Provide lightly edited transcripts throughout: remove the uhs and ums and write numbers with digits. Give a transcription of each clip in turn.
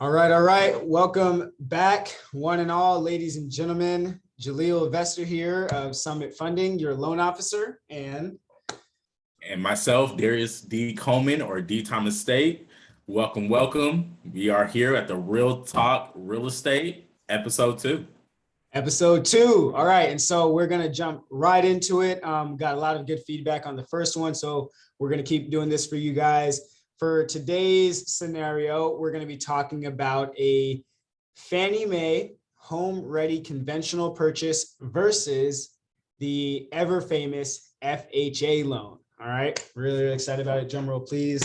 All right. Welcome back, one and all, ladies and gentlemen. Jaleel Investor here of Summit Funding, your loan officer, and myself, Darius D. Coleman, or D. Thomas State. Welcome. We are here at the Real Talk Real Estate, episode 2. Episode 2. All right. And so we're going to jump right into it. Got a lot of good feedback on the first one. So we're going to keep doing this for you guys. For today's scenario, we're going to be talking about a Fannie Mae home ready conventional purchase versus the ever famous FHA loan. All right. Really excited about it. Drum roll, please.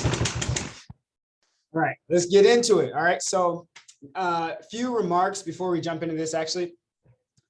All right. Let's get into it. All right. So a few remarks before we jump into this. Actually,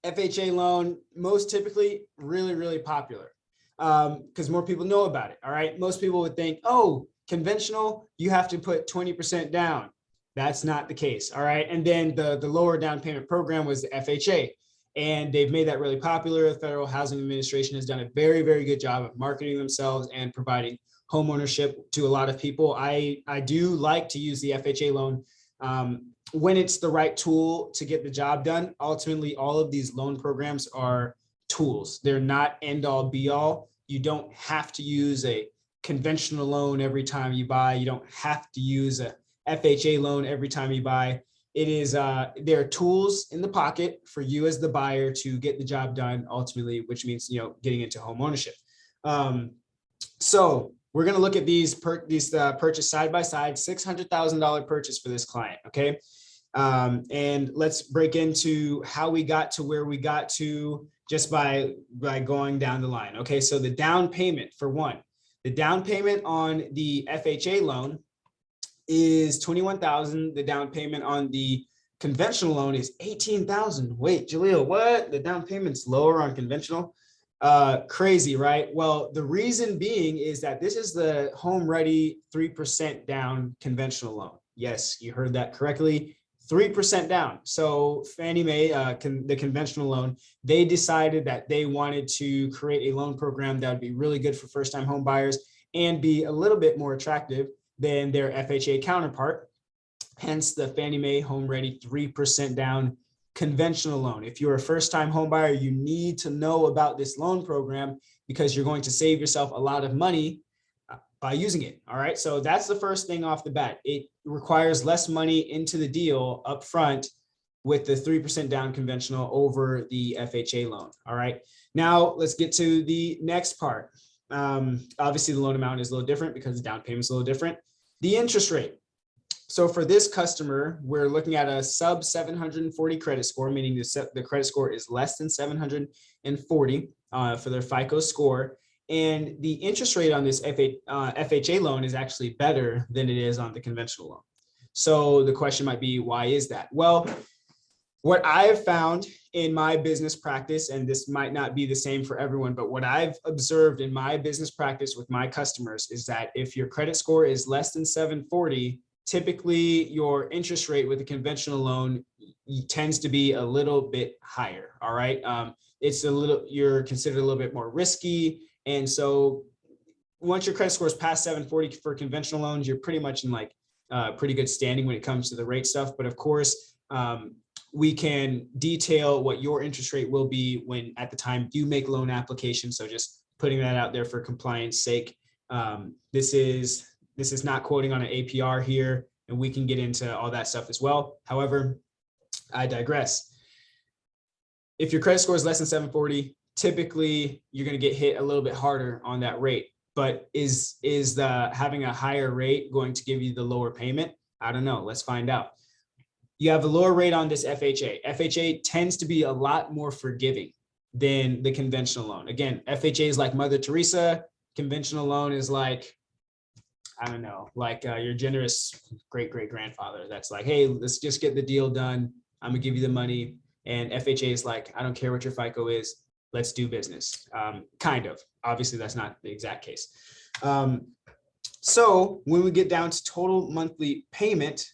FHA loan, most typically really popular because more people know about it. All right. Most people would think, oh, conventional, you have to put 20% down. That's not the case. All right. And then the lower down payment program was the FHA. And they've made that really popular. The Federal Housing Administration has done a very good job of marketing themselves and providing home ownership to a lot of people. I do like to use the FHA loan when it's the right tool to get the job done. Ultimately, all of these loan programs are tools. They're not end all be all. You don't have to use a conventional loan every time you buy. You don't have to use a FHA loan every time you buy. It is there are tools in the pocket for you as the buyer to get the job done ultimately, which means getting into home ownership. So we're going to look at these purchase side by side. $600,000 purchase for this client. Okay. And let's break into how we got to where we got to just by going down the line. Okay. So the down payment, for one, the down payment on the FHA loan is $21,000. The down payment on the conventional loan is $18,000. Wait, Jaleel, what? The down payment's lower on conventional? Crazy, right? Well, the reason being is that this is the home ready 3% down conventional loan. Yes, you heard that correctly. 3% down. So Fannie Mae, the conventional loan, they decided that they wanted to create a loan program that would be really good for first-time home buyers and be a little bit more attractive than their FHA counterpart. Hence the Fannie Mae Home Ready 3% down conventional loan. If you're a first-time home buyer, you need to know about this loan program because you're going to save yourself a lot of money by using it. All right. So that's the first thing off the bat. It requires less money into the deal up front with the 3% down conventional over the FHA loan. All right. Now let's get to the next part. Obviously the loan amount is a little different because the down payment is a little different. The interest rate. So for this customer, we're looking at a sub 740 credit score, meaning the credit score is less than 740 for their FICO score. And the interest rate on this FHA loan is actually better than it is on the conventional loan. So the question might be, why is that? Well, what I have found in my business practice, and this might not be the same for everyone, but what I've observed in my business practice with my customers is that if your credit score is less than 740, typically your interest rate with a conventional loan tends to be a little bit higher. All right. You're considered a little bit more risky. And so once your credit score is past 740 for conventional loans, you're pretty much in pretty good standing when it comes to the rate stuff. But of course, we can detail what your interest rate will be when at the time you make loan application. So just putting that out there for compliance sake. This is not quoting on an APR here, and we can get into all that stuff as well. However, I digress. If your credit score is less than 740, typically you're going to get hit a little bit harder on that rate. But is having a higher rate going to give you the lower payment? I don't know. Let's find out. You have a lower rate on this FHA. FHA tends to be a lot more forgiving than the conventional loan. Again, FHA is like Mother Teresa. Conventional loan is like, I don't know, like your generous great-great-grandfather. That's like, hey, let's just get the deal done. I'm gonna give you the money. And FHA is like, I don't care what your FICO is. Let's do business. Kind of. Obviously, that's not the exact case. So when we get down to total monthly payment,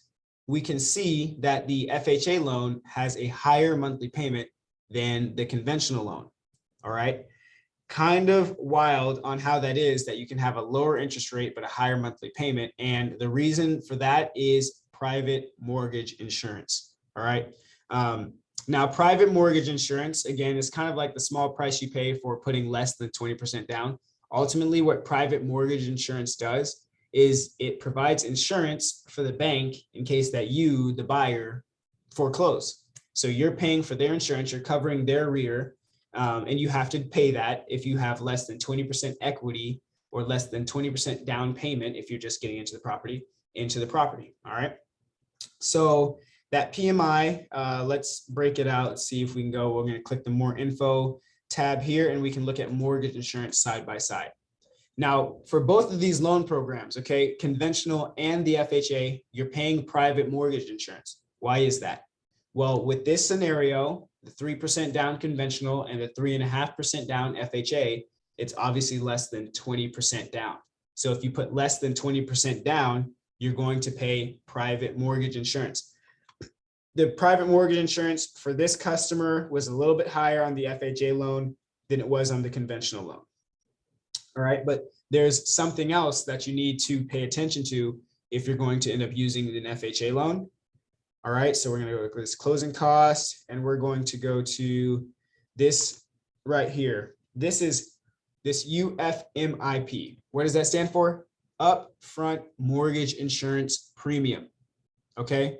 we can see that the FHA loan has a higher monthly payment than the conventional loan. All right. Kind of wild on how that is, that you can have a lower interest rate, but a higher monthly payment. And the reason for that is private mortgage insurance. All right. Now, private mortgage insurance, again, is kind of like the small price you pay for putting less than 20% down. Ultimately, what private mortgage insurance does is it provides insurance for the bank in case that you, the buyer, foreclose. So you're paying for their insurance, you're covering their rear, and you have to pay that if you have less than 20% equity or less than 20% down payment if you're just getting into the property. All right. So that PMI, let's break it out. Let's see if we can go. We're going to click the more info tab here, and we can look at mortgage insurance side by side. Now, for both of these loan programs, okay, conventional and the FHA, you're paying private mortgage insurance. Why is that? Well, with this scenario, the 3% down conventional and the 3.5% down FHA, it's obviously less than 20% down. So if you put less than 20% down, you're going to pay private mortgage insurance. The private mortgage insurance for this customer was a little bit higher on the FHA loan than it was on the conventional loan. All right, but there's something else that you need to pay attention to if you're going to end up using an FHA loan. All right, so we're going to go to this closing cost, and we're going to go to this right here. This is this UFMIP. What does that stand for? Upfront mortgage insurance premium. Okay,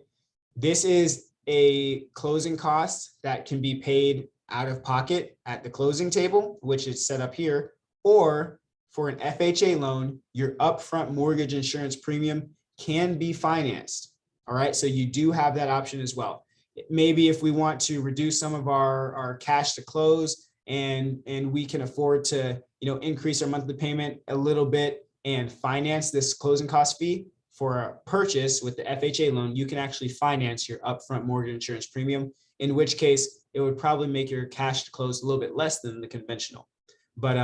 this is a closing cost that can be paid out of pocket at the closing table, which is set up here, or for an FHA loan, your upfront mortgage insurance premium can be financed. All right, so you do have that option as well. Maybe if we want to reduce some of our cash to close and we can afford to, increase our monthly payment a little bit and finance this closing cost fee for a purchase with the FHA loan, you can actually finance your upfront mortgage insurance premium, in which case it would probably make your cash to close a little bit less than the conventional. But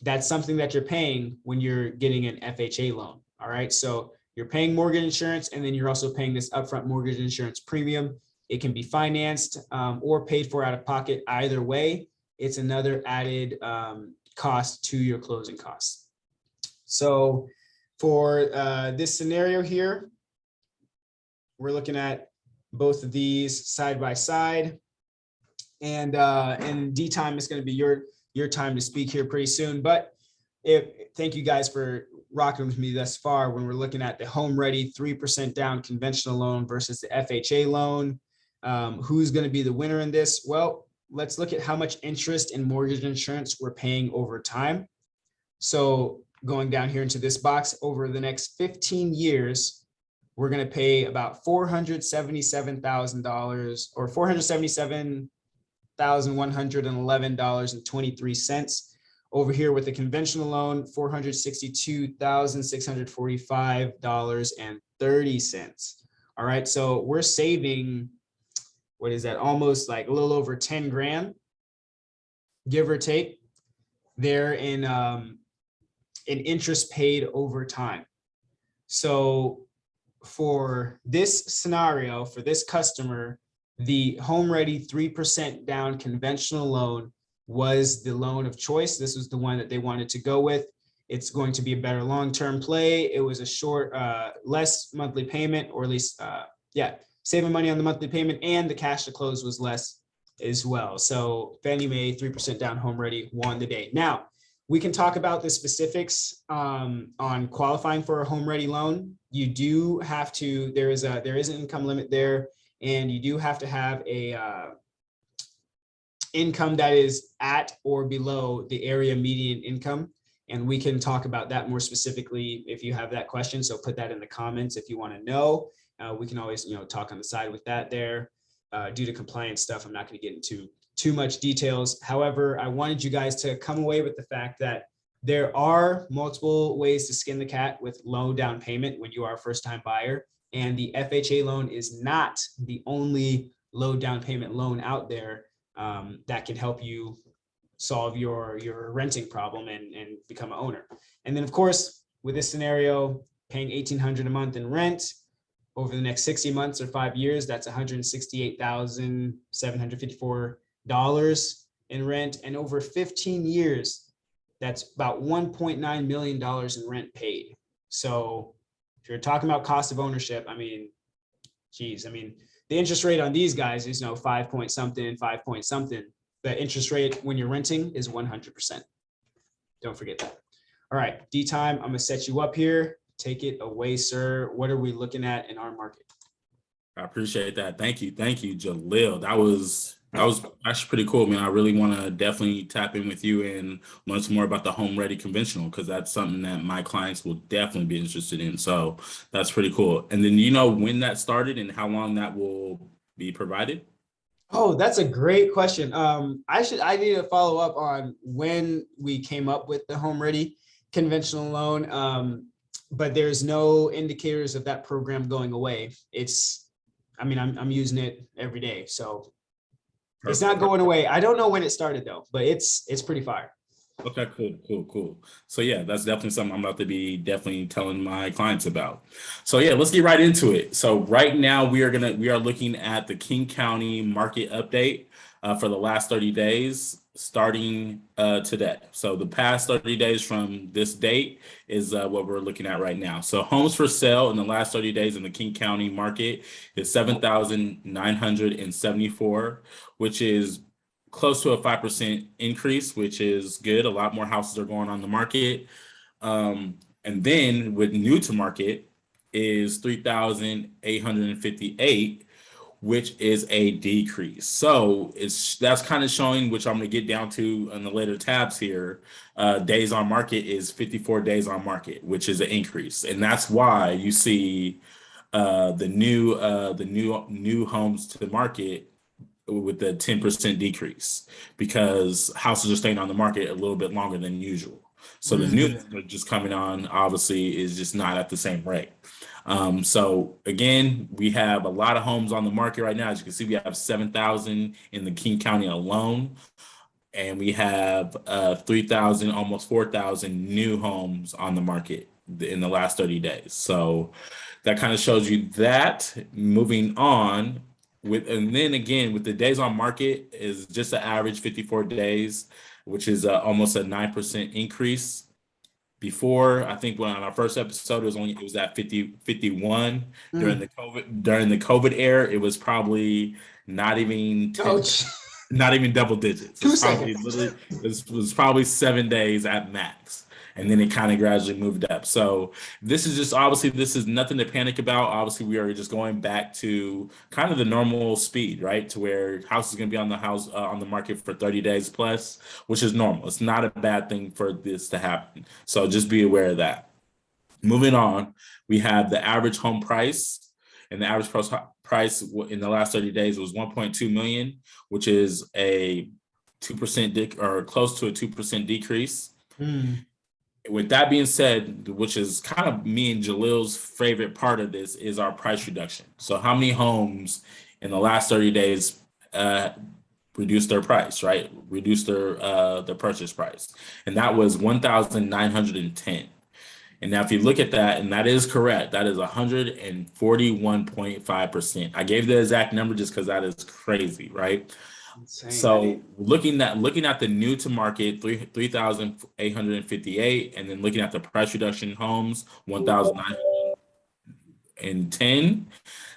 that's something that you're paying when you're getting an FHA loan. All right, so you're paying mortgage insurance, and then you're also paying this upfront mortgage insurance premium. It can be financed or paid for out of pocket. Either way, it's another added cost to your closing costs. So for this scenario here, we're looking at both of these side by side, and D time is going to be your time to speak here pretty soon. But thank you guys for rocking with me thus far when we're looking at the home ready 3% down conventional loan versus the FHA loan. Who's going to be the winner in this? Well, let's look at how much interest in mortgage insurance we're paying over time. So going down here into this box, over the next 15 years, we're going to pay about $477,000 or $477,111.23. Over here with the conventional loan, $462,645.30. All right, so we're saving, what is that? Almost like a little over 10 grand, give or take, there in interest paid over time. So for this scenario, for this customer, the home ready 3% down conventional loan was the loan of choice. This was the one that they wanted to go with. It's going to be a better long-term play. It was a short, less monthly payment, or at least, saving money on the monthly payment, and the cash to close was less as well. So Fannie Mae 3% down home ready won the day. Now we can talk about the specifics on qualifying for a home ready loan. You do have to, there is an income limit there, and you do have to have a income that is at or below the area median income. And we can talk about that more specifically if you have that question. So put that in the comments if you want to know. We can always, talk on the side with that there. Due to compliance stuff, I'm not going to get into too much details. However, I wanted you guys to come away with the fact that there are multiple ways to skin the cat with low down payment when you are a first-time buyer. And the FHA loan is not the only low down payment loan out there that can help you solve your renting problem and become an owner. And then, of course, with this scenario, paying $1,800 a month in rent over the next 60 months or 5 years, that's $168,754 in rent. And over 15 years, that's about $1.9 million in rent paid. So if you're talking about cost of ownership, I mean, geez, I mean, the interest rate on these guys is 5 point something, 5 point something. The interest rate when you're renting is 100%. Don't forget that. All right, D time, I'm gonna set you up here. Take it away, sir. What are we looking at in our market? I appreciate that. Thank you, Jalil. That was actually pretty cool, man. I really want to definitely tap in with you and learn some more about the home ready conventional, because that's something that my clients will definitely be interested in. So that's pretty cool. And then you know when that started and how long that will be provided? Oh, that's a great question. I need to follow up on when we came up with the home ready conventional loan. But there's no indicators of that program going away. I'm using it every day, so it's not going away. I don't know when it started though, but it's pretty fire. Okay, cool. So yeah, that's definitely something I'm about to be definitely telling my clients about. So yeah, let's get right into it. So right now we are looking at the King County market update for the last 30 days, starting today. So the past 30 days from this date is what we're looking at right now. So homes for sale in the last 30 days in the King County market is 7,974, which is close to a 5% increase, which is good. A lot more houses are going on the market. And then with new to market is 3,858, which is a decrease. So that's kind of showing, which I'm going to get down to in the later tabs here. Days on market is 54 days on market, which is an increase. And that's why you see the new homes to the market with the 10% decrease, because houses are staying on the market a little bit longer than usual. So the new ones that are just coming on obviously is just not at the same rate. So again, we have a lot of homes on the market right now. As you can see, we have 7,000 in the King County alone, and we have 3,000, almost 4,000 new homes on the market in the last 30 days. So that kind of shows you that. Moving on, and then again with the days on market is just an average 54 days, which is almost a 9% increase. Before, I think when on our first episode it was at 51 during the COVID era. It was probably not even 10, not even double digits. Two It's probably seconds. literally it was probably 7 days at max. And then it kind of gradually moved up. So this is just obviously this is nothing to panic about. Obviously, we are just going back to kind of the normal speed, right? To where house is going to be on the market for 30 days plus, which is normal. It's not a bad thing for this to happen. So just be aware of that. Moving on, we have the average home price, and the average price in the last 30 days was 1.2 million, which is a 2% or close to a 2% decrease. With that being said, which is kind of me and Jalil's favorite part of this, is our price reduction. So how many homes in the last 30 days reduced their price, right? Reduced their purchase price. And that was 1,910. And now if you look at that, and that is correct, that is 141.5%. I gave the exact number just because that is crazy, right? Insane. So looking at the new to market 3,858, and then looking at the price reduction homes 1,910,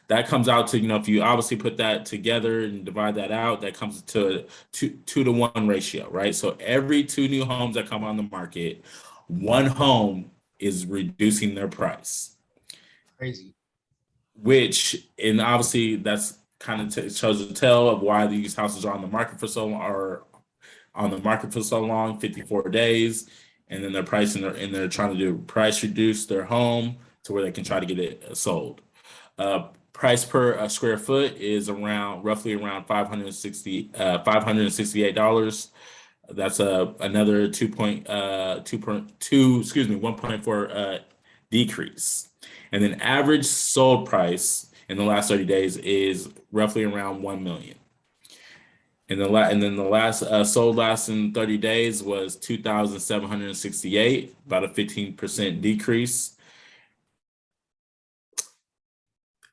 that comes out to, if you obviously put that together and divide that out, that comes to 2-to-1 ratio, right? So every 2 new homes that come on the market, 1 home is reducing their price. Crazy. And obviously that's kind of shows a tell of why these houses are on the market for so long, 54 days, and then they're pricing and they're trying to do price reduce their home to where they can try to get it sold. Price per square foot is roughly around $568. That's another 1.4 decrease. And then average sold price in the last 30 days is roughly around 1 million. And then the last sold last in 30 days was 2,768, about a 15% decrease.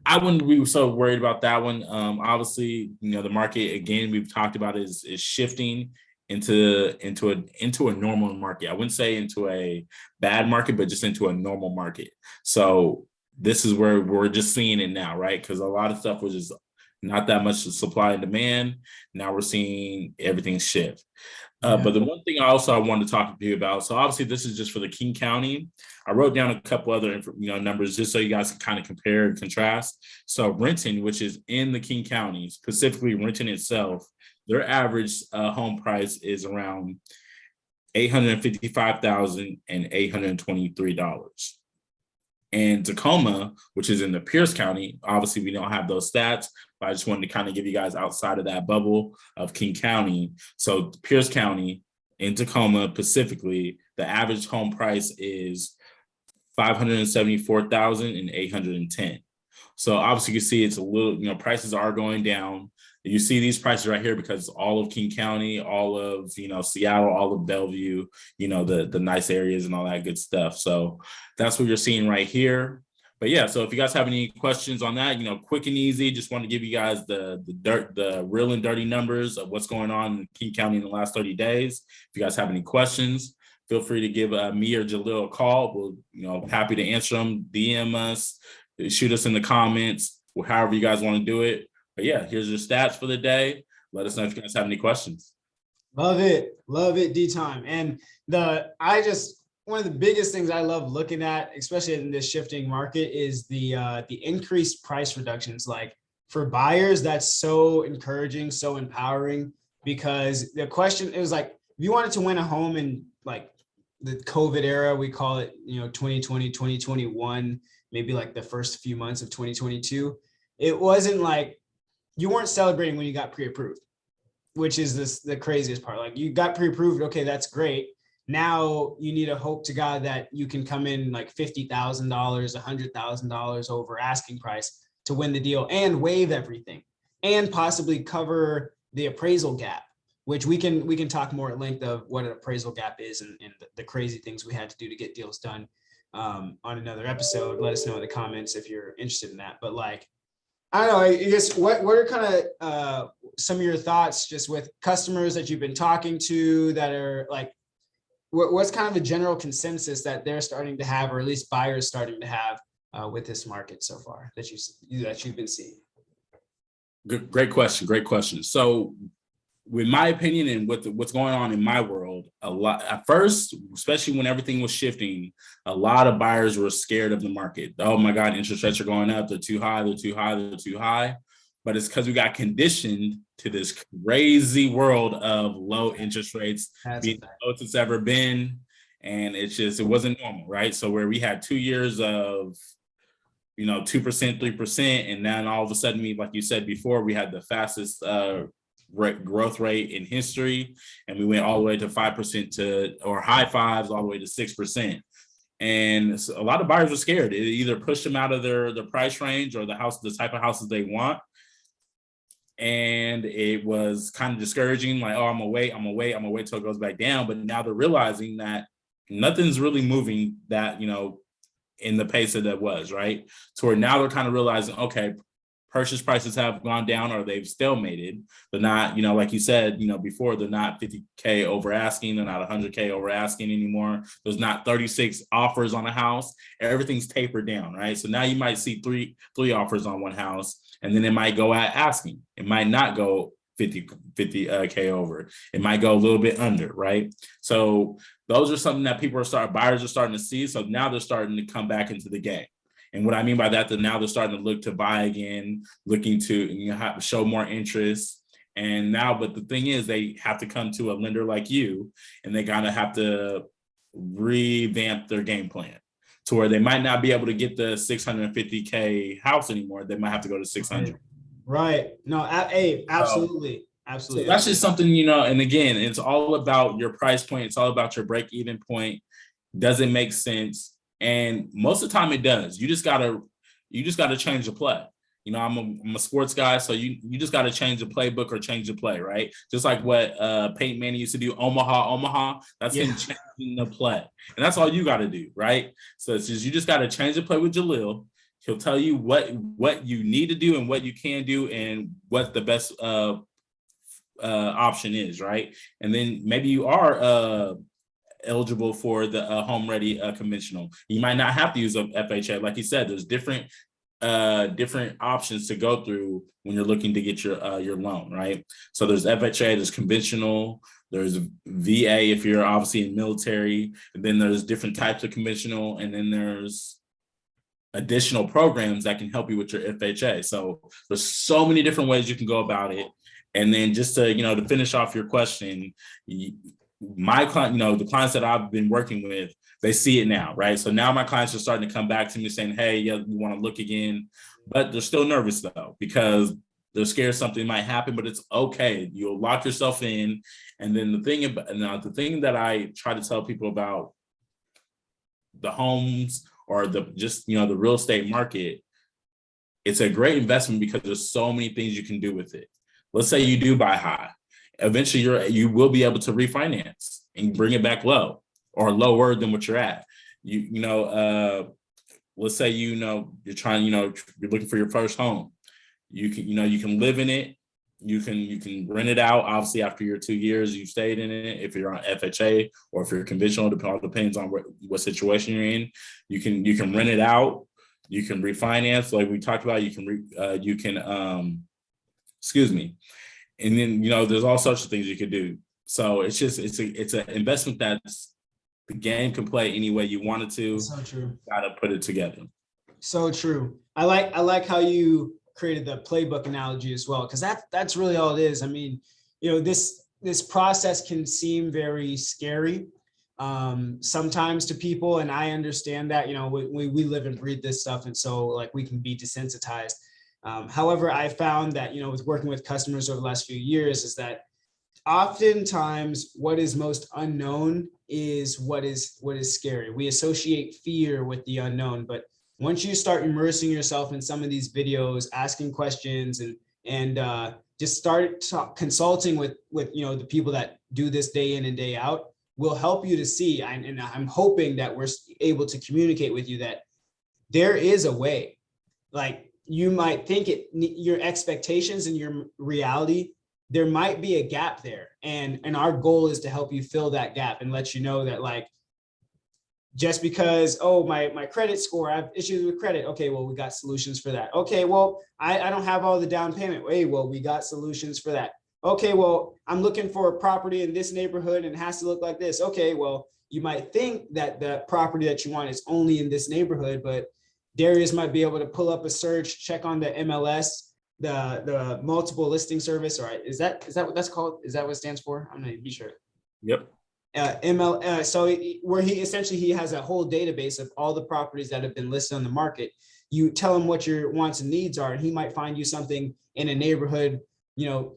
I wouldn't be so worried about that one. Obviously, the market, again, we've talked about is shifting into a normal market. I wouldn't say into a bad market, but just into a normal market. So this is where we're just seeing it now, right? Because a lot of stuff was just not that much supply and demand. Now we're seeing everything shift. But the one thing I wanted to talk to you about, so obviously this is just for the King County. I wrote down a couple other numbers just so you guys can kind of compare and contrast. So Renton, which is in the King County, specifically Renton itself, their average home price is around $855,823. And Tacoma, which is in the Pierce County, obviously we don't have those stats, but I just wanted to kind of give you guys outside of that bubble of King County. So Pierce County in Tacoma specifically, the average home price is $574,810. So obviously you can see it's a little, prices are going down. You see these prices right here because all of King County, all of, Seattle, all of Bellevue, the nice areas and all that good stuff. So that's what you're seeing right here. But yeah, so if you guys have any questions on that, quick and easy, just want to give you guys the real and dirty numbers of what's going on in King County in the last 30 days. If you guys have any questions, feel free to give me or Jalil a call. We'll, happy to answer them, DM us, shoot us in the comments, or however you guys want to do it. But yeah, here's your stats for the day. Let us know if you guys have any questions. Love it, D-Time. And one of the biggest things I love looking at, especially in this shifting market, is the increased price reductions. Like for buyers, that's so encouraging, so empowering, because the question, it was like, if you wanted to win a home in like the COVID era, we call it, 2020, 2021, maybe like the first few months of 2022, it wasn't like, you weren't celebrating when you got pre-approved, which is the craziest part. Like you got pre-approved. Okay, that's great. Now you need to hope to God that you can come in like $50,000, $100,000 over asking price to win the deal and waive everything and possibly cover the appraisal gap, which we can talk more at length of what an appraisal gap is and the crazy things we had to do to get deals done on another episode. Let us know in the comments if you're interested in that. But like, I don't know, I guess what are kind of some of your thoughts just with customers that you've been talking to that are like, what's kind of the general consensus that they're starting to have, or at least buyers starting to have with this market so far that you've been seeing? Great question. So with my opinion and what's going on in my world, a lot at first, especially when everything was shifting, a lot of buyers were scared of the market. Oh my God, interest rates are going up. They're too high. But it's because we got conditioned to this crazy world of low interest rates, being the lowest it's ever been. And it wasn't normal, right? So where we had 2 years of 2%, 3%, and then all of a sudden, like you said before, we had the fastest growth rate in history, and we went all the way to 5% or high fives, all the way to 6%. And so a lot of buyers were scared. It either pushed them out of their price range or the type of houses they want. And it was kind of discouraging, like, oh, I'm gonna wait till it goes back down. But now they're realizing that nothing's really moving that, in the pace that it was, right? So where now they're kind of realizing, okay, purchase prices have gone down or they've stalemated, but not, like you said, before, they're not 50K over asking, they're not 100K over asking anymore. There's not 36 offers on a house. Everything's tapered down, right? So now you might see three offers on one house, and then it might go at asking. It might not go 50K over. It might go a little bit under, right? So those are something that buyers are starting to see. So now they're starting to come back into the game. And what I mean by that, now they're starting to look to buy again, looking to show more interest. And now, but the thing is, they have to come to a lender like you, and they gotta have to revamp their game plan to where they might not be able to get the 650K house anymore. They might have to go to 600. Right. No, absolutely. Absolutely. So that's just something, and again, it's all about your price point. It's all about your break-even point. Does it make sense? And most of the time it does. You just gotta change the play. I'm a sports guy, so you just gotta change the playbook or change the play, right? Just like what Peyton Manning used to do, Omaha. That's him changing the play. And that's all you gotta do, right? So it's just, you just gotta change the play with Jalil. He'll tell you what you need to do and what you can do and what the best option is, right? And then maybe you are eligible for the home ready conventional. You might not have to use a FHA. Like you said, there's different options to go through when you're looking to get your loan, right? So there's FHA, there's conventional, there's VA if you're obviously in military, and then there's different types of conventional, and then there's additional programs that can help you with your FHA. So there's so many different ways you can go about it. And then just to, to finish off your question, my client, the clients that I've been working with, they see it now, right? So now my clients are starting to come back to me saying, hey, yeah, we want to look again, but they're still nervous though, because they're scared something might happen, but it's okay. You'll lock yourself in. And then the thing that I try to tell people about the homes or the real estate market, it's a great investment because there's so many things you can do with it. Let's say you do buy high. Eventually you will be able to refinance and bring it back low or lower than what you're at. Let's say, you're trying, you're looking for your first home. You can live in it. You can rent it out. Obviously, after your 2 years, you stayed in it. If you're on FHA or if you're conventional, it all depends on what situation you're in. You can rent it out. You can refinance, like we talked about. And then there's all sorts of things you could do. So it's an investment that's the game can play any way you want it to. So true. Got to put it together. So true. I like how you created the playbook analogy as well, because that's really all it is. I mean, this process can seem very scary sometimes to people, and I understand that. We live and breathe this stuff, and so like we can be desensitized. However, I found that with working with customers over the last few years is that oftentimes what is most unknown is what is scary. We associate fear with the unknown, but once you start immersing yourself in some of these videos, asking questions, and just start consulting with the people that do this day in and day out, will help you to see. And I'm hoping that we're able to communicate with you that there is a way. Like you might think your expectations and your reality, there might be a gap there, and our goal is to help you fill that gap and let you know that like, just because, my credit score, I have issues with credit. Okay, well, we got solutions for that. Okay, well, I don't have all the down payment. Hey, well, we got solutions for that. Okay, well, I'm looking for a property in this neighborhood and it has to look like this. Okay, well, you might think that the property that you want is only in this neighborhood, but Darius might be able to pull up a search, check on the MLS, the multiple listing service. Or is that what that's called? Is that what it stands for? I'm not even sure. Yep. So where he has a whole database of all the properties that have been listed on the market. You tell him what your wants and needs are, and he might find you something in a neighborhood, 2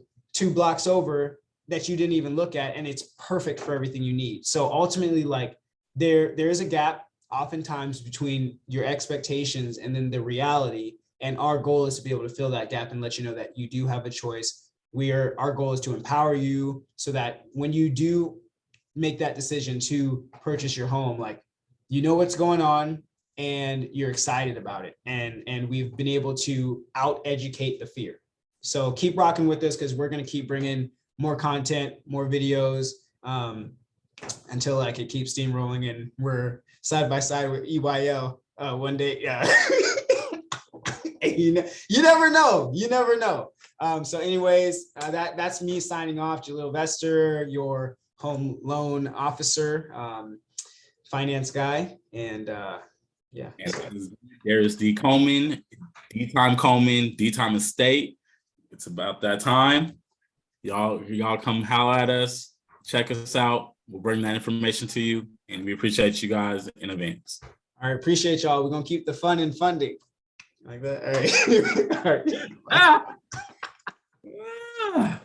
blocks over that you didn't even look at, and it's perfect for everything you need. So ultimately, like there is a gap oftentimes between your expectations and then the reality. And our goal is to be able to fill that gap and let you know that you do have a choice. Our goal is to empower you so that when you do make that decision to purchase your home, like what's going on and you're excited about it, and we've been able to out educate the fear. So keep rocking with us, because we're going to keep bringing more content, more videos, until like it keeps steamrolling and we're side by side with EYL one day. Yeah. You never know. So anyways, that's me signing off. Jalil Vester, your home loan officer, finance guy, and yeah. There's D Coleman, D-Time Estate. It's about that time. Y'all come holler at us, check us out. We'll bring that information to you, and we appreciate you guys in advance. All right, appreciate y'all. We're gonna keep the fun in funding. Like that. All right. All right.